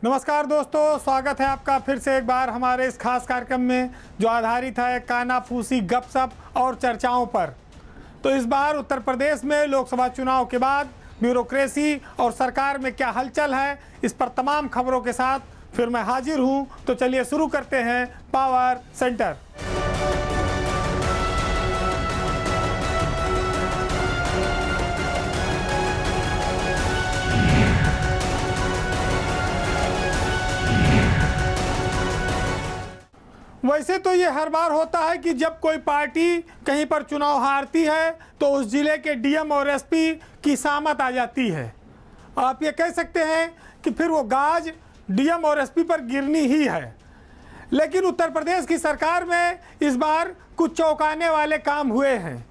नमस्कार दोस्तों, स्वागत है आपका फिर से एक बार हमारे इस खास कार्यक्रम में जो आधारित है कानाफूसी गपशप और चर्चाओं पर। तो इस बार उत्तर प्रदेश में लोकसभा चुनाव के बाद ब्यूरोक्रेसी और सरकार में क्या हलचल है, इस पर तमाम खबरों के साथ फिर मैं हाजिर हूं। तो चलिए शुरू करते हैं पावर सेंटर। वैसे तो ये हर बार होता है कि जब कोई पार्टी कहीं पर चुनाव हारती है तो उस जिले के डीएम और एसपी की सामत आ जाती है। आप ये कह सकते हैं कि फिर वो गाज डीएम और एसपी पर गिरनी ही है। लेकिन उत्तर प्रदेश की सरकार में इस बार कुछ चौंकाने वाले काम हुए हैं।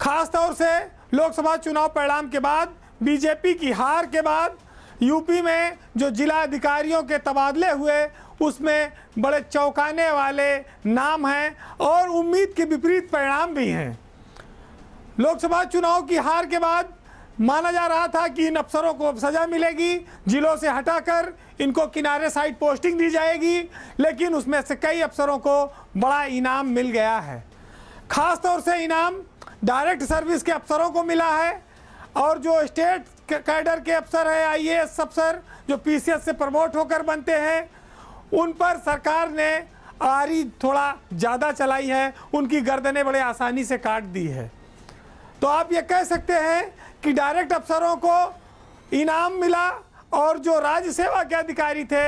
खास तौर से लोकसभा चुनाव परिणाम के बाद, बीजेपी की हार के बाद यूपी में जो जिला अधिकारियों के तबादले हुए उसमें बड़े चौंकाने वाले नाम हैं और उम्मीद के विपरीत परिणाम भी हैं। लोकसभा चुनाव की हार के बाद माना जा रहा था कि इन अफसरों को सज़ा मिलेगी, जिलों से हटाकर इनको किनारे साइड पोस्टिंग दी जाएगी, लेकिन उसमें से कई अफसरों को बड़ा इनाम मिल गया है। ख़ास तौर से इनाम डायरेक्ट सर्विस के अफसरों को मिला है और जो स्टेट कैडर के अफसर है, आईएएस अफसर जो पीसीएस से प्रमोट होकर बनते हैं, उन पर सरकार ने आरी थोड़ा ज़्यादा चलाई है, उनकी गर्दनें बड़े आसानी से काट दी है। तो आप ये कह सकते हैं कि डायरेक्ट अफसरों को इनाम मिला और जो राज्य सेवा के अधिकारी थे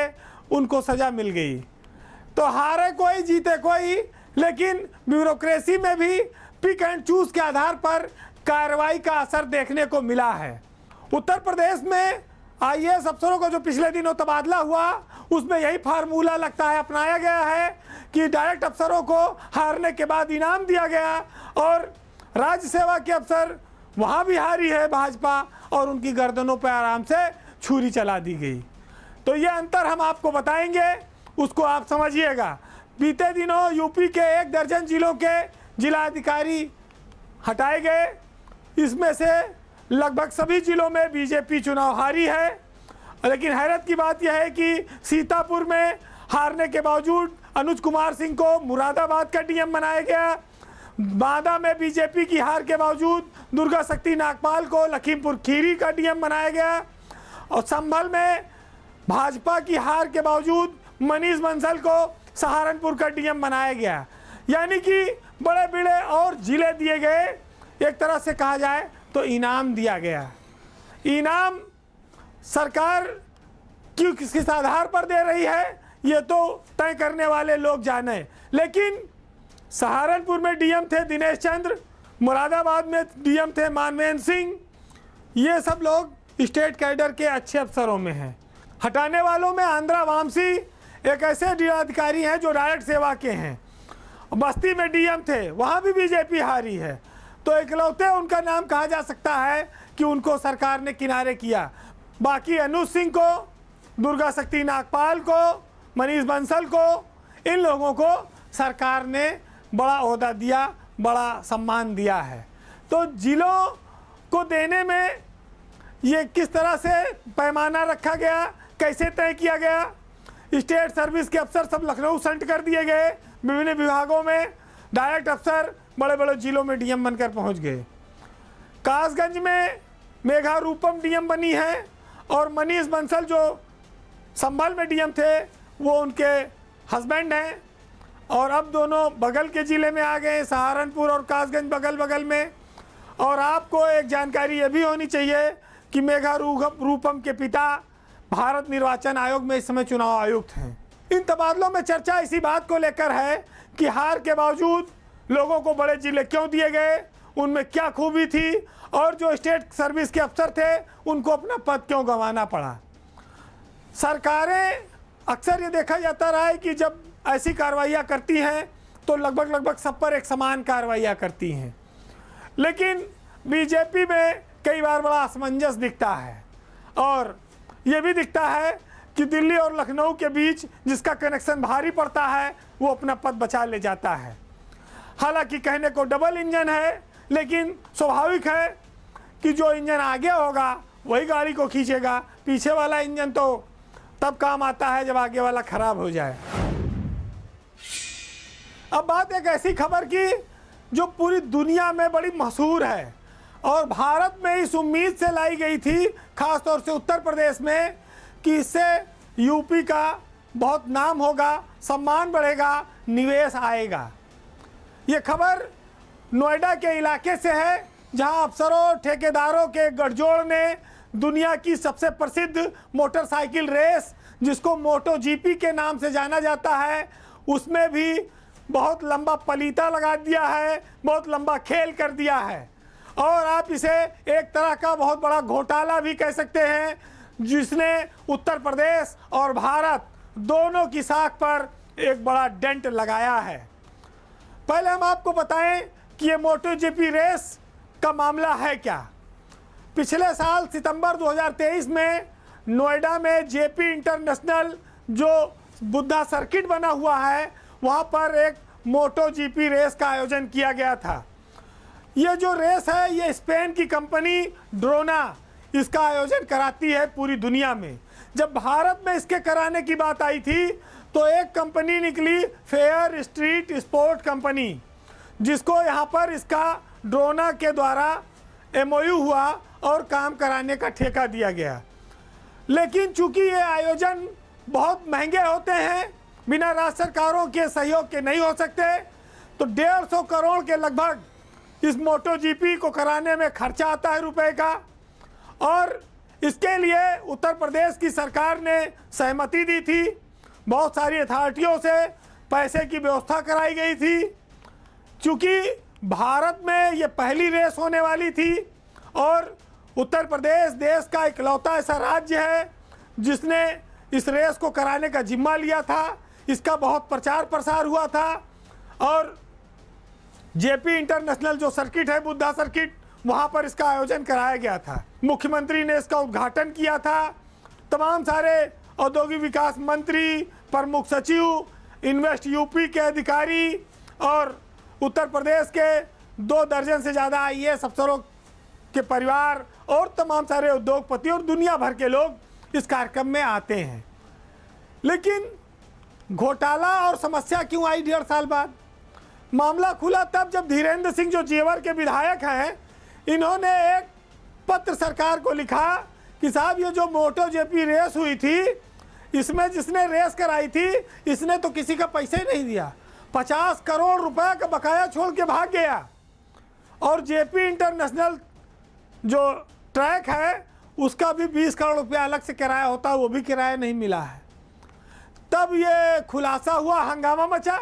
उनको सज़ा मिल गई। तो हारे कोई जीते कोई, लेकिन ब्यूरोक्रेसी में भी पिक एंड चूज के आधार पर कार्रवाई का असर देखने को मिला है। उत्तर प्रदेश में आईएएस अफसरों का जो पिछले दिनों तबादला हुआ उसमें यही फार्मूला लगता है अपनाया गया है कि डायरेक्ट अफसरों को हारने के बाद इनाम दिया गया और राज्य सेवा के अफसर वहाँ भी हारी है भाजपा और उनकी गर्दनों पर आराम से छुरी चला दी गई। तो ये अंतर हम आपको बताएंगे, उसको आप समझिएगा। बीते दिनों यूपी के 1 दर्जन जिलों के जिलाधिकारी हटाए गए, इसमें से लगभग सभी जिलों में बीजेपी चुनाव हारी है। लेकिन हैरत की बात यह है कि सीतापुर में हारने के बावजूद अनुज कुमार सिंह को मुरादाबाद का डीएम बनाया गया। बांदा में बीजेपी की हार के बावजूद दुर्गा शक्ति नागपाल को लखीमपुर खीरी का डीएम बनाया गया और संभल में भाजपा की हार के बावजूद मनीष बंसल को सहारनपुर का डीएम बनाया गया। यानी कि बड़े बड़े और जिले दिए गए, एक तरह से कहा जाए तो इनाम दिया गया। इनाम सरकार क्यों किस आधार पर दे रही है ये तो तय करने वाले लोग जाने। लेकिन सहारनपुर में डीएम थे दिनेश चंद्र, मुरादाबाद में डीएम थे मानवेंद्र सिंह, ये सब लोग स्टेट कैडर के अच्छे अफसरों में हैं। हटाने वालों में आंध्रा वामसी एक ऐसे जिलाधिकारी हैं जो डायरेक्ट सेवा के हैं। बस्ती में डीएम थे, वहाँ भी बीजेपी हारी है। तो इकलौते उनका नाम कहा जा सकता है कि उनको सरकार ने किनारे किया। बाकी अनुज सिंह को, दुर्गा शक्ति नागपाल को, मनीष बंसल को, इन लोगों को सरकार ने बड़ा ओहदा दिया, बड़ा सम्मान दिया है। तो जिलों को देने में ये किस तरह से पैमाना रखा गया, कैसे तय किया गया। स्टेट सर्विस के अफसर सब लखनऊ सेंट कर दिए गए, विभिन्न विभागों में डायरेक्ट अफसर बड़े बड़े जिलों में डीएम बनकर पहुंच गए। कासगंज में मेघा रूपम डीएम बनी है और मनीष बंसल जो संभल में डीएम थे वो उनके हस्बैंड हैं और अब दोनों बगल के ज़िले में आ गए, सहारनपुर और कासगंज बगल बगल में। और आपको एक जानकारी ये भी होनी चाहिए कि मेघा रूपम के पिता भारत निर्वाचन आयोग में इस समय चुनाव आयुक्त हैं। इन तबादलों में चर्चा इसी बात को लेकर है कि हार के बावजूद लोगों को बड़े जिले क्यों दिए गए, उनमें क्या खूबी थी और जो स्टेट सर्विस के अफसर थे उनको अपना पद क्यों गंवाना पड़ा। सरकारें अक्सर ये देखा जाता रहा है कि जब ऐसी कार्रवाइयाँ करती हैं तो लगभग सब पर एक समान कार्रवाइयाँ करती हैं। लेकिन बीजेपी में कई बार बड़ा असमंजस दिखता है और ये भी दिखता है कि दिल्ली और लखनऊ के बीच जिसका कनेक्शन भारी पड़ता है वो अपना पद बचा ले जाता है। हालांकि कहने को डबल इंजन है, लेकिन स्वाभाविक है कि जो इंजन आगे होगा वही गाड़ी को खींचेगा, पीछे वाला इंजन तो तब काम आता है जब आगे वाला खराब हो जाए। अब बात एक ऐसी खबर की जो पूरी दुनिया में बड़ी मशहूर है और भारत में इस उम्मीद से लाई गई थी, खास तौर से उत्तर प्रदेश में, कि इससे यूपी का बहुत नाम होगा, सम्मान बढ़ेगा, निवेश आएगा। ये खबर नोएडा के इलाके से है, जहां अफसरों ठेकेदारों के गठजोड़ ने दुनिया की सबसे प्रसिद्ध मोटरसाइकिल रेस, जिसको मोटो जीपी के नाम से जाना जाता है, उसमें भी बहुत लंबा पलीता लगा दिया है, बहुत लंबा खेल कर दिया है। और आप इसे एक तरह का बहुत बड़ा घोटाला भी कह सकते हैं, जिसने उत्तर प्रदेश और भारत दोनों की साख पर एक बड़ा डेंट लगाया है। पहले हम आपको बताएं कि ये मोटो जीपी रेस का मामला है क्या। पिछले साल सितंबर 2023 में नोएडा में जेपी इंटरनेशनल जो बुद्धा सर्किट बना हुआ है, वहाँ पर एक मोटो जीपी रेस का आयोजन किया गया था। ये जो रेस है ये स्पेन की कंपनी ड्रोना इसका आयोजन कराती है पूरी दुनिया में। जब भारत में इसके कराने की बात आई थी तो एक कंपनी निकली, फेयर स्ट्रीट स्पोर्ट कंपनी, जिसको यहाँ पर इसका ड्रोना के द्वारा एमओयू हुआ और काम कराने का ठेका दिया गया। लेकिन चूंकि ये आयोजन बहुत महंगे होते हैं, बिना राज्य सरकारों के सहयोग के नहीं हो सकते, तो 150 करोड़ के लगभग इस मोटो जीपी को कराने में खर्चा आता है रुपए का। और इसके लिए उत्तर प्रदेश की सरकार ने सहमति दी थी, बहुत सारी अथॉरिटियों से पैसे की व्यवस्था कराई गई थी। चूँकि भारत में ये पहली रेस होने वाली थी और उत्तर प्रदेश देश का इकलौता ऐसा राज्य है जिसने इस रेस को कराने का जिम्मा लिया था। इसका बहुत प्रचार प्रसार हुआ था और जेपी इंटरनेशनल जो सर्किट है, बुद्धा सर्किट, वहाँ पर इसका आयोजन कराया गया था। मुख्यमंत्री ने इसका उद्घाटन किया था। तमाम सारे औद्योगिक विकास मंत्री, प्रमुख सचिव, इन्वेस्ट यूपी के अधिकारी और उत्तर प्रदेश के 2 दर्जन से ज़्यादा आईएएस अफसरों के परिवार और तमाम सारे उद्योगपति और दुनिया भर के लोग इस कार्यक्रम में आते हैं। लेकिन घोटाला और समस्या क्यों आई 1.5 साल बाद? मामला खुला तब जब धीरेन्द्र सिंह जो जेवर के विधायक हैं, इन्होंने एक पत्र सरकार को लिखा कि साहब ये जो मोटो जेपी रेस हुई थी, इसमें जिसने रेस कराई थी इसने तो किसी का पैसे नहीं दिया, 50 करोड़ रुपए का बकाया छोड़ के भाग गया। और जेपी इंटरनेशनल जो ट्रैक है उसका भी 20 करोड़ रुपया अलग से किराया होता है, वो भी किराया नहीं मिला है। तब ये खुलासा हुआ, हंगामा मचा।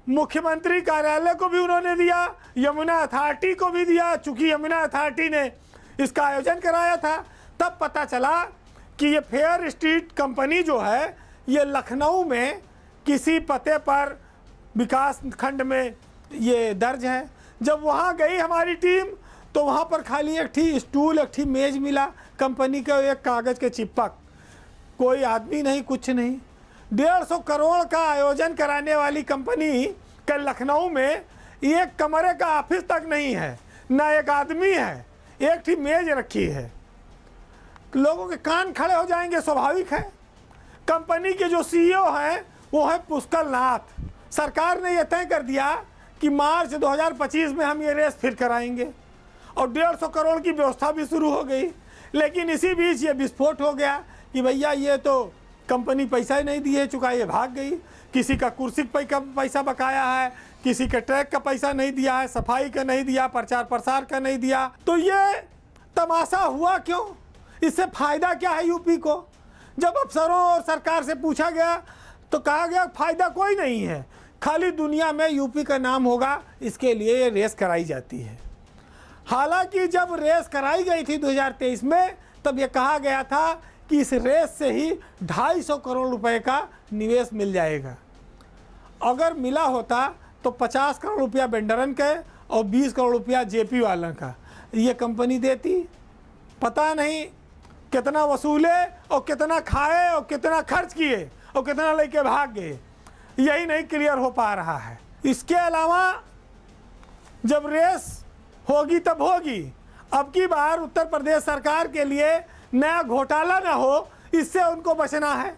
मुख्यमंत्री कार्यालय को भी उन्होंने दिया, यमुना अथॉरिटी को भी दिया, चूंकि यमुना अथॉरिटी ने इसका आयोजन कराया था। तब पता चला कि ये फेयर स्ट्रीट कंपनी जो है ये लखनऊ में किसी पते पर विकास खंड में ये दर्ज है। जब वहाँ गई हमारी टीम तो वहाँ पर खाली एक थी स्टूल, एक थी मेज मिला, कंपनी का एक कागज़ के चिपक, कोई आदमी नहीं, कुछ नहीं। 150 करोड़ का आयोजन कराने वाली कंपनी के लखनऊ में एक कमरे का ऑफिस तक नहीं है, ना एक आदमी है, एक थी मेज रखी है। लोगों के कान खड़े हो जाएंगे, स्वाभाविक है। कंपनी के जो सीईओ हैं वो है पुष्कर नाथ। सरकार ने यह तय कर दिया कि मार्च 2025 में हम ये रेस फिर कराएंगे और 150 करोड़ की व्यवस्था भी शुरू हो गई। लेकिन इसी बीच ये विस्फोट हो गया कि भैया ये तो कंपनी पैसा ही नहीं दिए चुका, ये भाग गई। किसी का कुर्सी का पैसा बकाया है, किसी के ट्रैक का पैसा नहीं दिया है, सफाई का नहीं दिया, प्रचार प्रसार का नहीं दिया। तो ये तमाशा हुआ क्यों? इससे फ़ायदा क्या है यूपी को? जब अफसरों और सरकार से पूछा गया तो कहा गया फ़ायदा कोई नहीं है, खाली दुनिया में यूपी का नाम होगा, इसके लिए ये रेस कराई जाती है। हालांकि जब रेस कराई गई थी 2023 में, तब ये कहा गया था कि इस रेस से ही 250 करोड़ रुपए का निवेश मिल जाएगा। अगर मिला होता तो 50 करोड़ रुपया वेंडरन के और 20 करोड़ रुपया जेपी वालों का ये कंपनी देती। पता नहीं कितना वसूले और कितना खाए और कितना खर्च किए और कितना लेके भाग गए, यही नहीं क्लियर हो पा रहा है। इसके अलावा जब रेस होगी तब होगी। अब की बार उत्तर प्रदेश सरकार के लिए नया घोटाला ना हो, इससे उनको बचना है।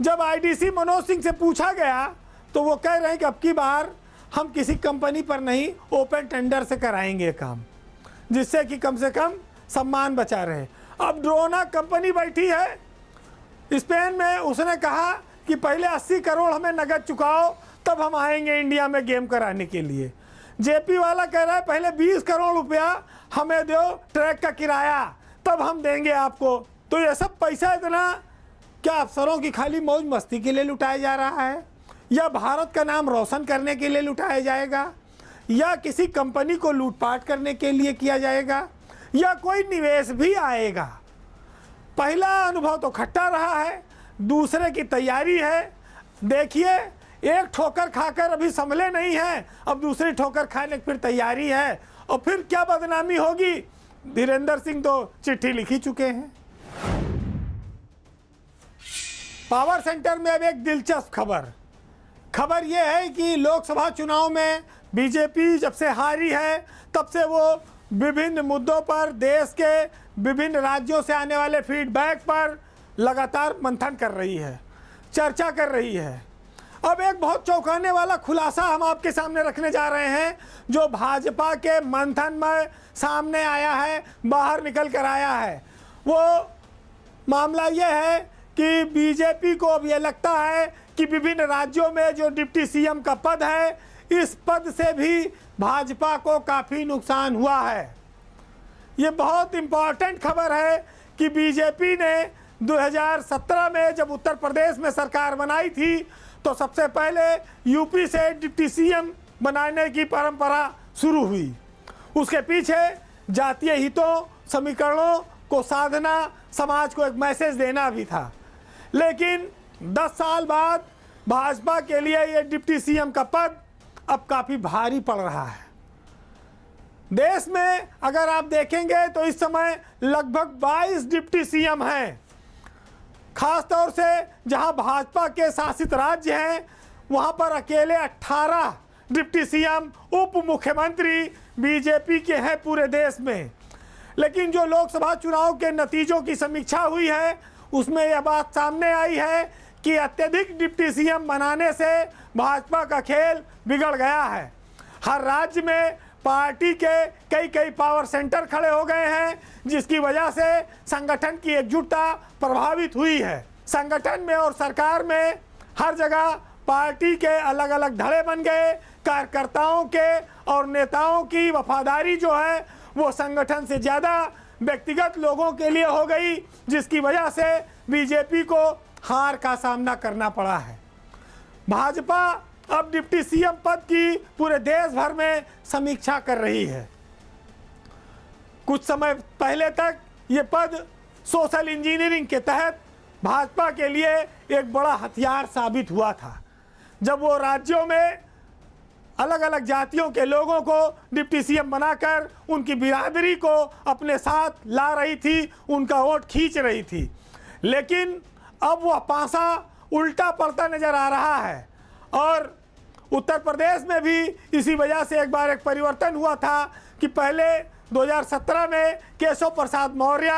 जब आईडीसी मनोज सिंह से पूछा गया तो वो कह रहे हैं कि अब की बार हम किसी कंपनी पर नहीं, ओपन टेंडर से कराएंगे काम, जिससे कि कम से कम सम्मान बचा रहे। अब ड्रोना कंपनी बैठी है स्पेन में, उसने कहा कि पहले 80 करोड़ हमें नगद चुकाओ तब हम आएंगे इंडिया में गेम कराने के लिए। जेपी वाला कह रहा है पहले 20 करोड़ रुपया हमें दो ट्रैक का किराया, तब हम देंगे आपको। तो ये सब पैसा इतना क्या अफसरों की खाली मौज मस्ती के लिए लुटाया जा रहा है, या भारत का नाम रोशन करने के लिए लुटाया जाएगा, या किसी कंपनी को लूटपाट करने के लिए किया जाएगा, या कोई निवेश भी आएगा? पहला अनुभव तो खट्टा रहा है, दूसरे की तैयारी है। देखिए, एक ठोकर खाकर अभी संभले नहीं हैं, अब दूसरी ठोकर खाने की फिर तैयारी है, और फिर क्या बदनामी होगी। धीरेंद्र सिंह तो चिट्ठी लिख ही चुके हैं। पावर सेंटर में अब एक दिलचस्प खबर यह है कि लोकसभा चुनाव में बीजेपी जब से हारी है तब से वो विभिन्न मुद्दों पर, देश के विभिन्न राज्यों से आने वाले फीडबैक पर लगातार मंथन कर रही है, चर्चा कर रही है। अब एक बहुत चौंकाने वाला खुलासा हम आपके सामने रखने जा रहे हैं, जो भाजपा के मंथन में सामने आया है, बाहर निकल कर आया है। वो मामला ये है कि बीजेपी को अब ये लगता है कि विभिन्न राज्यों में जो डिप्टी सीएम का पद है, इस पद से भी भाजपा को काफ़ी नुकसान हुआ है। ये बहुत इम्पॉर्टेंट खबर है कि बीजेपी ने 2017 में जब उत्तर प्रदेश में सरकार बनाई थी तो सबसे पहले यूपी से डिप्टी सीएम बनाने की परंपरा शुरू हुई। उसके पीछे जातीय हितों, समीकरणों को साधना, समाज को एक मैसेज देना भी था। लेकिन 10 साल बाद भाजपा के लिए ये डिप्टी सीएम का पद अब काफ़ी भारी पड़ रहा है। देश में अगर आप देखेंगे तो इस समय लगभग 22 डिप्टी सीएम हैं। खास तौर से जहां भाजपा के शासित राज्य हैं वहां पर अकेले 18 डिप्टी सीएम, उप मुख्यमंत्री बीजेपी के हैं पूरे देश में। लेकिन जो लोकसभा चुनाव के नतीजों की समीक्षा हुई है उसमें यह बात सामने आई है कि अत्यधिक डिप्टी सीएम बनाने से भाजपा का खेल बिगड़ गया है। हर राज्य में पार्टी के कई पावर सेंटर खड़े हो गए हैं, जिसकी वजह से संगठन की एकजुटता प्रभावित हुई है। संगठन में और सरकार में हर जगह पार्टी के अलग अलग धड़े बन गए। कार्यकर्ताओं के और नेताओं की वफादारी जो है वो संगठन से ज़्यादा व्यक्तिगत लोगों के लिए हो गई, जिसकी वजह से बीजेपी को हार का सामना करना पड़ा है। भाजपा अब डिप्टी सीएम पद की पूरे देश भर में समीक्षा कर रही है। कुछ समय पहले तक ये पद सोशल इंजीनियरिंग के तहत भाजपा के लिए एक बड़ा हथियार साबित हुआ था, जब वो राज्यों में अलग अलग जातियों के लोगों को डिप्टी सीएम बनाकर उनकी बिरादरी को अपने साथ ला रही थी, उनका वोट खींच रही थी। लेकिन अब वह पासा उल्टा पड़ता नजर आ रहा है, और उत्तर प्रदेश में भी इसी वजह से एक बार एक परिवर्तन हुआ था कि पहले 2017 में केशव प्रसाद मौर्य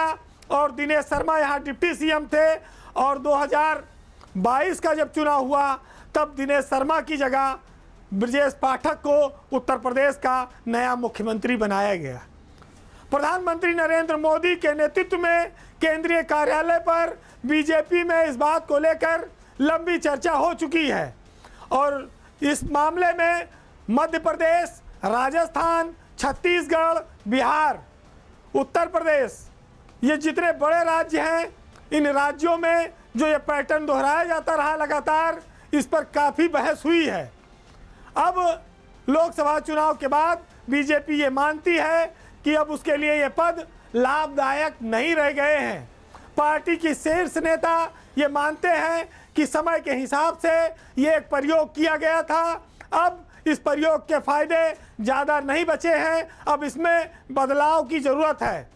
और दिनेश शर्मा यहाँ डिप्टी सीएम थे, और 2022 का जब चुनाव हुआ तब दिनेश शर्मा की जगह ब्रजेश पाठक को उत्तर प्रदेश का नया मुख्यमंत्री बनाया गया। प्रधानमंत्री नरेंद्र मोदी के नेतृत्व में केंद्रीय कार्यालय पर बीजेपी में इस बात को लेकर लंबी चर्चा हो चुकी है, और इस मामले में मध्य प्रदेश, राजस्थान, छत्तीसगढ़, बिहार, उत्तर प्रदेश, ये जितने बड़े राज्य हैं, इन राज्यों में जो ये पैटर्न दोहराया जाता रहा लगातार, इस पर काफ़ी बहस हुई है। अब लोकसभा चुनाव के बाद बीजेपी ये मानती है कि अब उसके लिए ये पद लाभदायक नहीं रह गए हैं। पार्टी की शीर्ष नेता ये मानते हैं कि समय के हिसाब से ये एक प्रयोग किया गया था, अब इस प्रयोग के फायदे ज़्यादा नहीं बचे हैं, अब इसमें बदलाव की ज़रूरत है।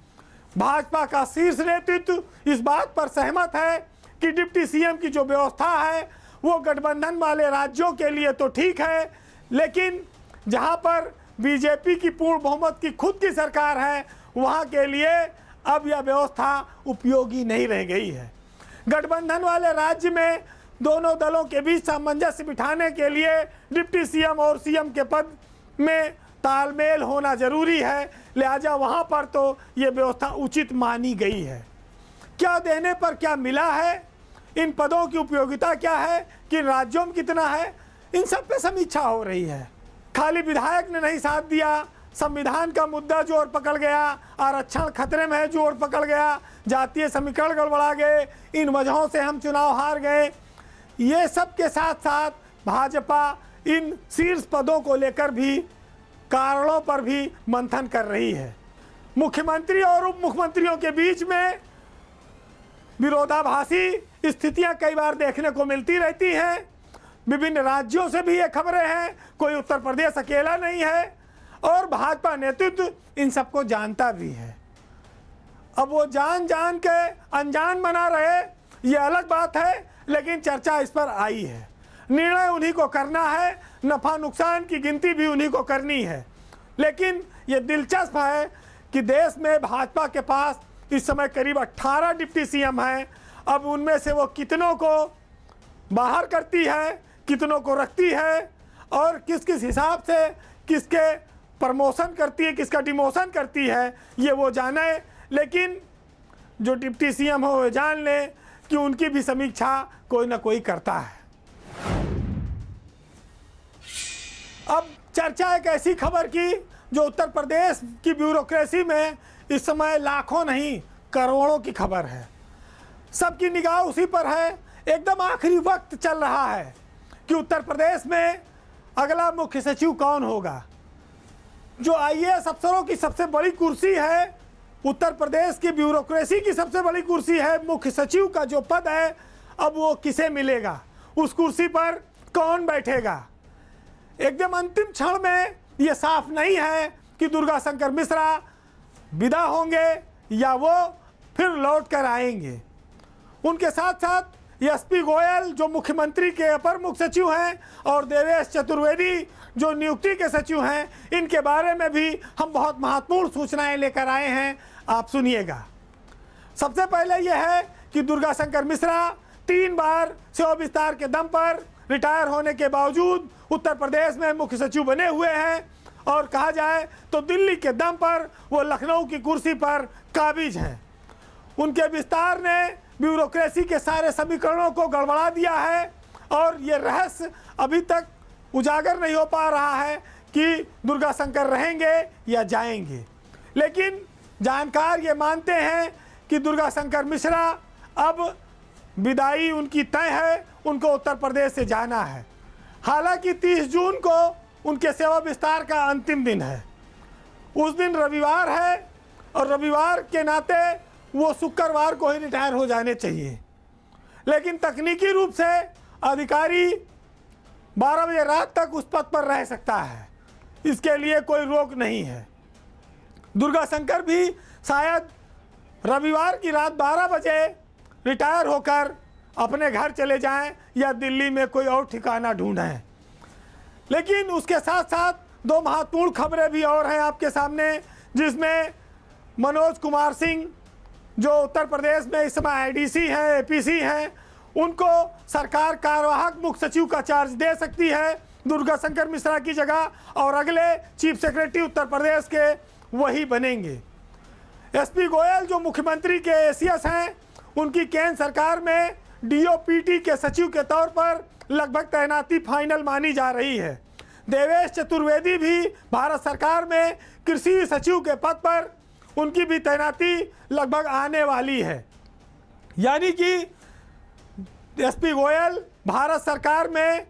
भाजपा का शीर्ष नेतृत्व इस बात पर सहमत है कि डिप्टी सीएम की जो व्यवस्था है वो गठबंधन वाले राज्यों के लिए तो ठीक है, लेकिन जहां पर बीजेपी की पूर्ण बहुमत की खुद की सरकार है वहां के लिए अब यह व्यवस्था उपयोगी नहीं रह गई है। गठबंधन वाले राज्य में दोनों दलों के बीच सामंजस्य बिठाने के लिए डिप्टी सीएम और सीएम के पद में तालमेल होना जरूरी है, लिहाजा वहाँ पर तो ये व्यवस्था उचित मानी गई है। क्या देने पर क्या मिला है, इन पदों की उपयोगिता क्या है, किन राज्यों में कितना है, इन सब पे समीक्षा हो रही है। खाली विधायक ने नहीं साथ दिया, संविधान का मुद्दा जोर पकड़ गया, आरक्षण खतरे में है जोर पकड़ गया, जातीय समीकरण गड़बड़ा गए, इन वजहों से हम चुनाव हार गए। ये सब के साथ साथ भाजपा इन शीर्ष पदों को लेकर भी कारणों पर भी मंथन कर रही है। मुख्यमंत्री और उप मुख्यमंत्रियों के बीच में विरोधाभासी स्थितियां कई बार देखने को मिलती रहती हैं। विभिन्न राज्यों से भी ये खबरें हैं, कोई उत्तर प्रदेश अकेला नहीं है और भाजपा नेतृत्व इन सबको जानता भी है। अब वो जान जान के अनजान बना रहे, ये अलग बात है, लेकिन चर्चा इस पर आई है। निर्णय उन्हीं को करना है, नफा नुकसान की गिनती भी उन्हीं को करनी है। लेकिन ये दिलचस्प है कि देश में भाजपा के पास इस समय करीब 18 डिप्टी सीएम हैं। अब उनमें से वो कितनों को बाहर करती है, कितनों को रखती है और किस किस हिसाब से किसके प्रमोशन करती है, किसका डिमोशन करती है, ये वो जाने। लेकिन जो डिप्टी सीएम हो वो जान ले कि उनकी भी समीक्षा कोई ना कोई करता है। अब चर्चा एक ऐसी खबर की जो उत्तर प्रदेश की ब्यूरोक्रेसी में इस समय लाखों नहीं करोड़ों की खबर है। सबकी निगाह उसी पर है। एकदम आखिरी वक्त चल रहा है कि उत्तर प्रदेश में अगला मुख्य सचिव कौन होगा। जो आईएएस अफसरों की सबसे बड़ी कुर्सी है, उत्तर प्रदेश की ब्यूरोक्रेसी की सबसे बड़ी कुर्सी है, मुख्य सचिव का जो पद है, अब वो किसे मिलेगा, उस कुर्सी पर कौन बैठेगा। एकदम अंतिम क्षण में ये साफ नहीं है कि दुर्गा शंकर मिश्रा विदा होंगे या वो फिर लौट कर आएंगे। उनके साथ साथ एसपी गोयल जो मुख्यमंत्री के अपर मुख्य सचिव हैं और देवेश चतुर्वेदी जो नियुक्ति के सचिव हैं, इनके बारे में भी हम बहुत महत्वपूर्ण सूचनाएं लेकर आए हैं, आप सुनिएगा। सबसे पहले यह है कि दुर्गा शंकर मिश्रा 3 बार सेवा विस्तार के दम पर रिटायर होने के बावजूद उत्तर प्रदेश में मुख्य सचिव बने हुए हैं और कहा जाए तो दिल्ली के दम पर वो लखनऊ की कुर्सी पर काबिज हैं। उनके विस्तार ने ब्यूरोक्रेसी के सारे समीकरणों को गड़बड़ा दिया है और ये रहस्य अभी तक उजागर नहीं हो पा रहा है कि दुर्गा शंकर रहेंगे या जाएंगे। लेकिन जानकार ये मानते हैं कि दुर्गा शंकर मिश्रा अब विदाई उनकी तय है, उनको उत्तर प्रदेश से जाना है। हालांकि 30 जून को उनके सेवा विस्तार का अंतिम दिन है। उस दिन रविवार है और रविवार के नाते वो शुक्रवार को ही रिटायर हो जाने चाहिए। लेकिन तकनीकी रूप से अधिकारी 12 बजे रात तक उस पद पर रह सकता है, इसके लिए कोई रोक नहीं है। दुर्गा शंकर भी शायद रविवार की रात 12 बजे रिटायर होकर अपने घर चले जाएं या दिल्ली में कोई और ठिकाना ढूंढें। लेकिन उसके साथ साथ 2 महत्वपूर्ण खबरें भी और हैं आपके सामने, जिसमें मनोज कुमार सिंह जो उत्तर प्रदेश में इस समय आईडीसी हैं, एपीसी हैं, उनको सरकार कार्यवाहक मुख्य सचिव का चार्ज दे सकती है दुर्गा शंकर मिश्रा की जगह और अगले चीफ सेक्रेटरी उत्तर प्रदेश के वही बनेंगे। एसपी गोयल जो मुख्यमंत्री के एसीएस हैं, उनकी केंद्र सरकार में डीओपीटी के सचिव के तौर पर लगभग तैनाती फाइनल मानी जा रही है। देवेश चतुर्वेदी भी भारत सरकार में कृषि सचिव के पद पर उनकी भी तैनाती लगभग आने वाली है। यानी कि एसपी गोयल भारत सरकार में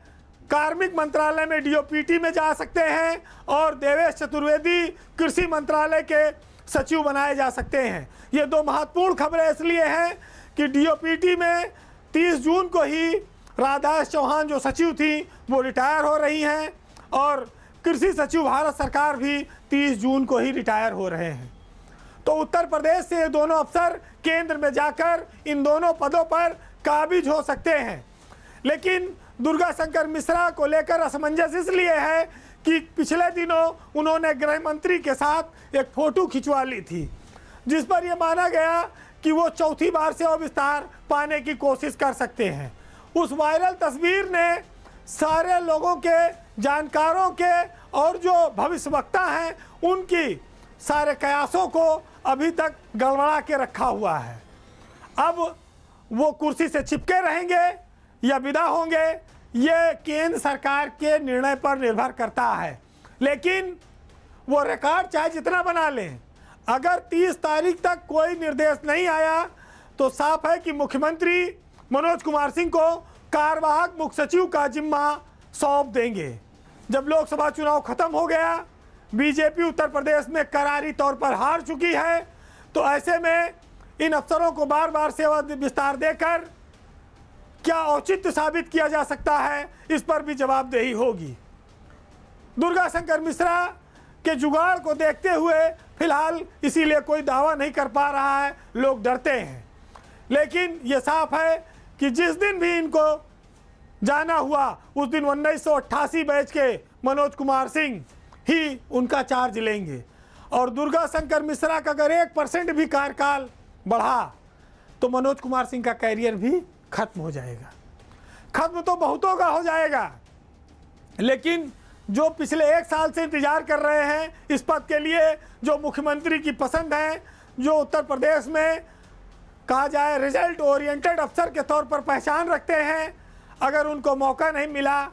कार्मिक मंत्रालय में डीओपीटी में जा सकते हैं और देवेश चतुर्वेदी कृषि मंत्रालय के सचिव बनाए जा सकते हैं। ये 2 महत्वपूर्ण खबरें इसलिए हैं कि डीओपीटी में 30 जून को ही राधाश चौहान जो सचिव थी वो रिटायर हो रही हैं और कृषि सचिव भारत सरकार भी 30 जून को ही रिटायर हो रहे हैं। तो उत्तर प्रदेश से ये दोनों अफसर केंद्र में जाकर इन दोनों पदों पर काबिज हो सकते हैं। लेकिन दुर्गा शंकर मिश्रा को लेकर असमंजस इसलिए है कि पिछले दिनों उन्होंने गृह मंत्री के साथ एक फ़ोटो खिंचवा ली थी, जिस पर यह माना गया कि वो चौथी बार सेवा विस्तार पाने की कोशिश कर सकते हैं। उस वायरल तस्वीर ने सारे लोगों के, जानकारों के और जो भविष्यवक्ता हैं उनकी सारे कयासों को अभी तक गड़बड़ा के रखा हुआ है। अब वो कुर्सी से चिपके रहेंगे या विदा होंगे, ये केंद्र सरकार के निर्णय पर निर्भर करता है। लेकिन वो रिकॉर्ड चाहे जितना बना लें, अगर 30 तारीख तक कोई निर्देश नहीं आया तो साफ है कि मुख्यमंत्री मनोज कुमार सिंह को कार्यवाहक मुख्य सचिव का जिम्मा सौंप देंगे। जब लोकसभा चुनाव खत्म हो गया, बीजेपी उत्तर प्रदेश में करारी तौर पर हार चुकी है, तो ऐसे में इन अफसरों को बार बार सेवा विस्तार देकर क्या औचित्य साबित किया जा सकता है, इस पर भी जवाबदेही होगी। दुर्गा शंकर मिश्रा के जुगाड़ को देखते हुए फिलहाल इसीलिए कोई दावा नहीं कर पा रहा है, लोग डरते हैं। लेकिन ये साफ है कि जिस दिन भी इनको जाना हुआ उस दिन 1988 बैच के मनोज कुमार सिंह ही उनका चार्ज लेंगे। और दुर्गा शंकर मिश्रा का अगर 1% भी कार्यकाल बढ़ा तो मनोज कुमार सिंह का कैरियर भी खत्म हो जाएगा। खत्म तो बहुतों का हो जाएगा, लेकिन जो पिछले 1 साल से इंतजार कर रहे हैं इस पद के लिए, जो मुख्यमंत्री की पसंद है, जो उत्तर प्रदेश में कहा जाए रिजल्ट ओरिएंटेड अफसर के तौर पर पहचान रखते हैं, अगर उनको मौका नहीं मिला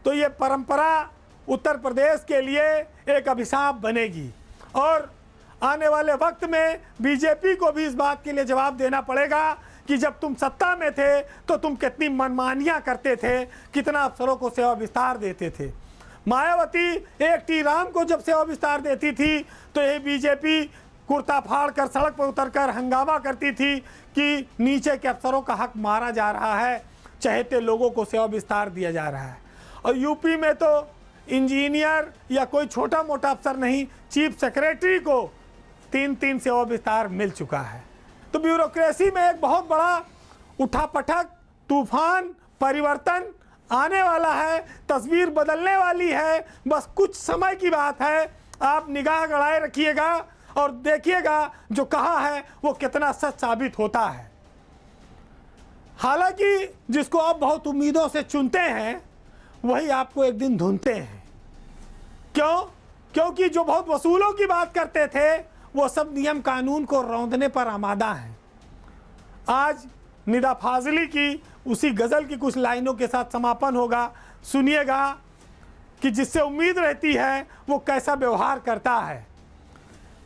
तो ये परंपरा उत्तर प्रदेश के लिए एक अभिशाप बनेगी। और आने वाले वक्त में बीजेपी को भी इस बात के लिए जवाब देना पड़ेगा कि जब तुम सत्ता में थे तो तुम कितनी मनमानियां करते थे, कितना अफसरों को सेवा विस्तार देते थे। मायावती एक टी राम को जब सेवा विस्तार देती थी तो ये बीजेपी कुर्ता फाड़ कर सड़क पर उतरकर हंगामा करती थी कि नीचे के अफसरों का हक मारा जा रहा है, चहेते लोगों को सेवा विस्तार दिया जा रहा है। और यूपी में तो इंजीनियर या कोई छोटा मोटा अफसर नहीं, चीफ सेक्रेटरी को 3-3 सेवा विस्तार मिल चुका है। तो ब्यूरोक्रेसी में एक बहुत बड़ा उठापटक, तूफान, परिवर्तन आने वाला है, तस्वीर बदलने वाली है। बस कुछ समय की बात है, आप निगाह गड़ाए रखिएगा और देखिएगा जो कहा है वो कितना सच साबित होता है। हालांकि जिसको आप बहुत उम्मीदों से चुनते हैं वही आपको एक दिन धुनते हैं। क्यों? क्योंकि जो बहुत वसूलों की बात करते थे वो सब नियम कानून को रौंदने पर आमादा हैं। आज निदा फाजली की उसी गज़ल की कुछ लाइनों के साथ समापन होगा, सुनिएगा कि जिससे उम्मीद रहती है वो कैसा व्यवहार करता है।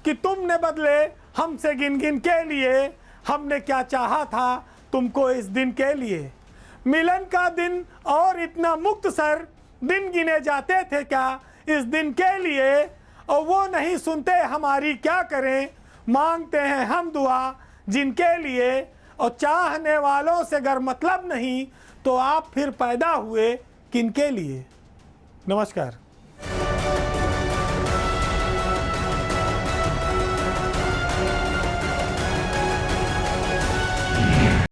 कि तुमने बदले हमसे गिन गिन के लिए, हमने क्या चाहा था तुमको इस दिन के लिए। मिलन का दिन और इतना मुख्तसर दिन गिने जाते थे क्या इस दिन के लिए, और वो नहीं सुनते हमारी क्या करें, मांगते हैं हम दुआ जिनके लिए। और चाहने वालों से अगर मतलब नहीं तो आप फिर पैदा हुए किनके लिए। नमस्कार।